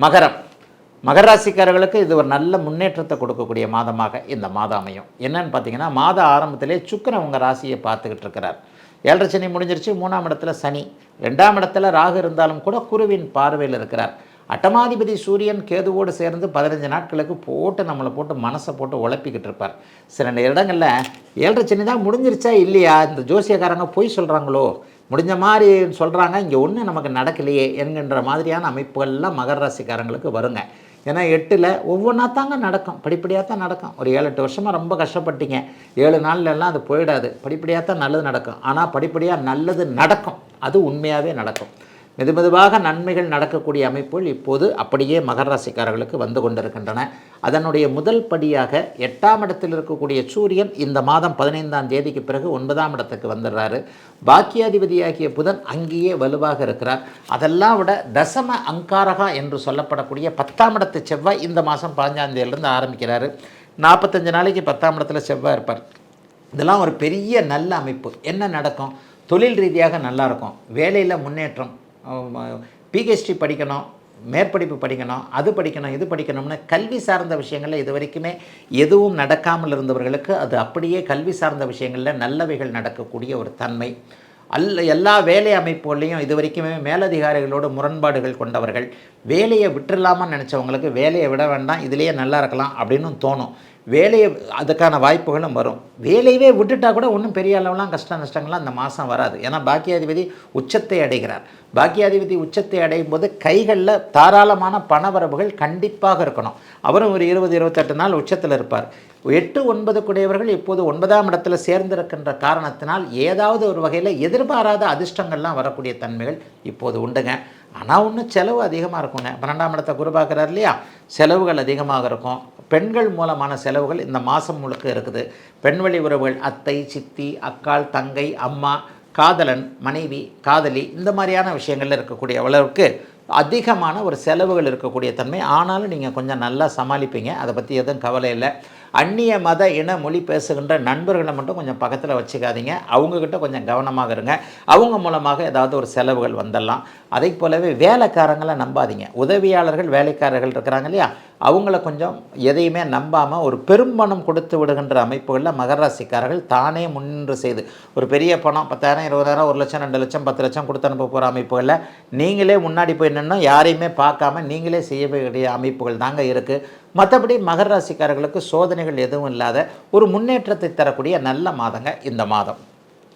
மகரம். மகர ராசிக்காரர்களுக்கு இது ஒரு நல்ல முன்னேற்றத்தை கொடுக்கக்கூடிய மாதமாக இந்த மாதம் அமையும். என்னன்னு பார்த்தீங்கன்னா, மாத ஆரம்பத்திலே சுக்கிரன் உங்கள் ராசியை பார்த்துக்கிட்டு இருக்கிறார். 7.5 சனி முடிஞ்சிருச்சு. 3ஆம் இடத்துல சனி, 2ஆம் இடத்துல ராகு இருந்தாலும் கூட குருவின் பார்வையில் இருக்கிறார். அட்டமாதிபதி சூரியன் கேதுவோடு சேர்ந்து 15 நாட்களுக்கு நம்மளை போட்டு மனசை போட்டு உழப்பிக்கிட்டு இருப்பார். சில இடங்களில் 7.5 சனி தான் முடிஞ்சிருச்சா இல்லையா, இந்த ஜோசியக்காரங்க பொய் சொல்கிறாங்களோ, முடிஞ்ச மாதிரி சொல்கிறாங்க, இங்கே ஒன்றும் நமக்கு நடக்கலையே என்கின்ற மாதிரியான அமைப்புகள்லாம் மகர ராசிக்காரங்களுக்கு வருங்க. ஏன்னா 8ல் ஒவ்வொன்றா தாங்க நடக்கும், படிப்படியாக தான் நடக்கும். ஒரு 7-8 வருஷமாக ரொம்ப கஷ்டப்பட்டீங்க, 7 நாள்லாம் அது போயிடாது. படிப்படியாக தான் நல்லது நடக்கும். ஆனால் படிப்படியாக நல்லது நடக்கும், அது உண்மையாகவே நடக்கும். மெதுமெதுவாக நன்மைகள் நடக்கக்கூடிய அமைப்புகள் இப்போது அப்படியே மகர ராசிக்காரர்களுக்கு வந்து கொண்டிருக்கின்றன. அதனுடைய முதல் படியாக 8ஆம் இடத்தில் இருக்கக்கூடிய சூரியன் இந்த மாதம் 15ஆம் தேதிக்கு பிறகு 9ஆம் இடத்துக்கு வந்துடுறாரு. பாக்கியாதிபதியாகிய புதன் அங்கேயே வலுவாக இருக்கிறார். அதெல்லாம் விட தசம அங்காரகா என்று சொல்லப்படக்கூடிய 10ஆம் இடத்து செவ்வாய் இந்த மாதம் 15ஆம் தேதியிலிருந்து ஆரம்பிக்கிறாரு. 45 நாளைக்கு 10ஆம் இடத்துல செவ்வாய் இருப்பார். இதெல்லாம் ஒரு பெரிய நல்ல அமைப்பு. என்ன நடக்கும்? தொழில் ரீதியாக நல்லாயிருக்கும், வேலையில் முன்னேற்றம், பிஹெச்டி படிக்கணும், மேற்படிப்பு படிக்கணும், அது படிக்கணும், இது படிக்கணும்னு கல்வி சார்ந்த விஷயங்களில் இது வரைக்குமே எதுவும் நடக்காமல் இருந்தவர்களுக்கு அது அப்படியே கல்வி சார்ந்த விஷயங்களில் நல்லவைகள் நடக்கக்கூடிய ஒரு தன்மை. எல்லா வேலை அமைப்புகள்லையும் இது வரைக்குமே மேலதிகாரிகளோடு முரண்பாடுகள் கொண்டவர்கள், வேலையை விட்டுடலாமான்னு நினச்சவங்களுக்கு வேலையை விட வேண்டாம், இதிலேயே நல்லா இருக்கலாம் அப்படின்னு தோணும். வேலையை அதுக்கான வாய்ப்புகளும் வரும். வேலையவே விட்டுட்டால் கூட ஒன்றும் பெரிய அளவுலாம் கஷ்ட நஷ்டங்கள்லாம் அந்த மாதம் வராது. ஏன்னா பாக்கியாதிபதி உச்சத்தை அடைகிறார். பாக்கியாதிபதி உச்சத்தை அடையும் போது கைகளில் தாராளமான பணவரவுகள் கண்டிப்பாக இருக்கணும். அவரும் ஒரு 20-28 நாள் உச்சத்தில் இருப்பார். 8-9 கூடியவர்கள் இப்போது 9ஆம் இடத்துல சேர்ந்திருக்கின்ற காரணத்தினால் ஏதாவது ஒரு வகையில் எதிர்பாராத அதிர்ஷ்டங்கள்லாம் வரக்கூடிய தன்மைகள் இப்போது உண்டுங்க. ஆனால் ஒன்றும் செலவு அதிகமாக இருக்குங்க. 12ஆம் இடத்தை குரு பார்க்குறாரு இல்லையா, செலவுகள் அதிகமாக இருக்கும். பெண்கள் மூலமான செலவுகள் இந்த மாதம் முழுக்க இருக்குது. பெண்வழி உறவுகள், அத்தை, சித்தி, அக்காள், தங்கை, அம்மா, காதலன், மனைவி, காதலி, இந்த மாதிரியான விஷயங்களில் இருக்கக்கூடிய அளவுக்கு அதிகமான ஒரு செலவுகள் இருக்கக்கூடிய தன்மை. ஆனாலும் நீங்கள் கொஞ்சம் நல்லா சமாளிப்பீங்க, அதை பற்றி எதுவும் கவலை இல்லை. அந்நிய மத இன மொழி பேசுகின்ற நண்பர்களை மட்டும் கொஞ்சம் பக்கத்தில் வச்சுக்காதீங்க. அவங்கக்கிட்ட கொஞ்சம் கவனமாக இருங்க. அவங்க மூலமாக ஏதாவது ஒரு செலவுகள் வந்துடலாம். அதை போலவே வேலைக்காரங்களை நம்பாதீங்க. உதவியாளர்கள், வேலைக்காரர்கள் இருக்கிறாங்க இல்லையா, அவங்கள கொஞ்சம் எதையுமே நம்பாமல் ஒரு பெரும்பணம் கொடுத்து விடுகின்ற அமைப்புகளில் மகர ராசிக்காரர்கள் தானே முன்னின்று செய்து ஒரு பெரிய பணம் 10,000, 20,000, 1 லட்சம், 2 லட்சம், 10 லட்சம் கொடுத்து அனுப்ப போகிற அமைப்புகளில் நீங்களே முன்னாடி போய் நின்று யாரையுமே பார்க்காம நீங்களே செய்ய வேண்டிய அமைப்புகள் தாங்க இருக்குது. மற்றபடி மகர ராசிக்காரர்களுக்கு சோதனைகள் எதுவும் இல்லாத ஒரு முன்னேற்றத்தை தரக்கூடிய நல்ல மாதங்க இந்த மாதம்.